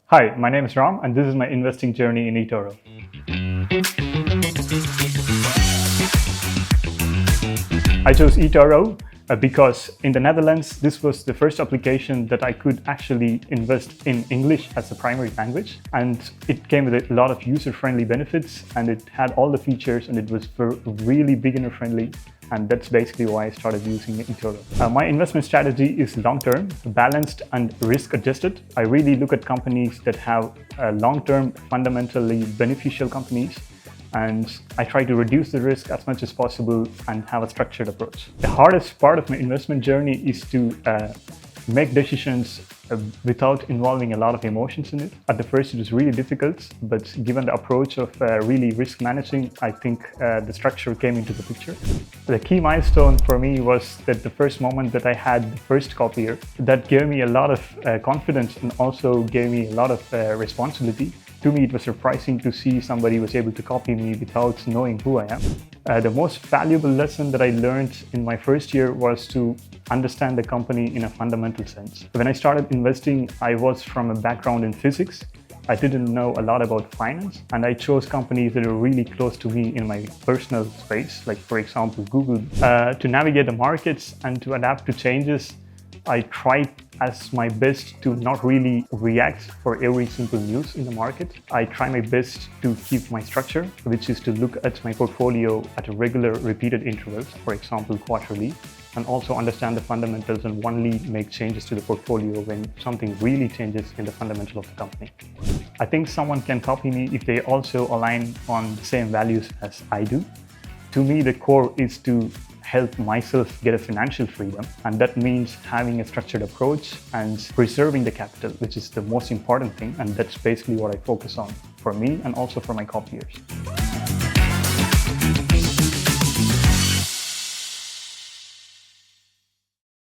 Hi, my name is Ram, and this is my investing journey in eToro. I chose eToro because in the Netherlands, this was the first application that I could actually invest in English as a primary language. And it came with a lot of user-friendly benefits, and it had all the features, and it was really beginner-friendly. And that's basically why I started using eToro. My investment strategy is long-term, balanced, and risk-adjusted. I really look at companies that have long-term, fundamentally beneficial companies, and I try to reduce the risk as much as possible and have a structured approach. The hardest part of my investment journey is to make decisions without involving a lot of emotions in it. At the first, it was really difficult, but given the approach of really risk managing, I think the structure came into the picture. The key milestone for me was that the first moment that I had the first copier, that gave me a lot of confidence and also gave me a lot of responsibility. To me, it was surprising to see somebody was able to copy me without knowing who I am. The most valuable lesson that I learned in my first year was to understand the company in a fundamental sense. When I started investing, I was from a background in physics. I didn't know a lot about finance, and I chose companies that were really close to me in my personal space, like for example, Google. To navigate the markets and to adapt to changes, I tried as my best to not really react for every simple news in the market. I try my best to keep my structure, which is to look at my portfolio at regular repeated intervals, for example, quarterly, and also understand the fundamentals and only make changes to the portfolio when something really changes in the fundamental of the company. I think someone can copy me if they also align on the same values as I do. To me, the core is to help myself get a financial freedom, and that means having a structured approach and preserving the capital, which is the most important thing, and that's basically what I focus on for me and also for my copiers.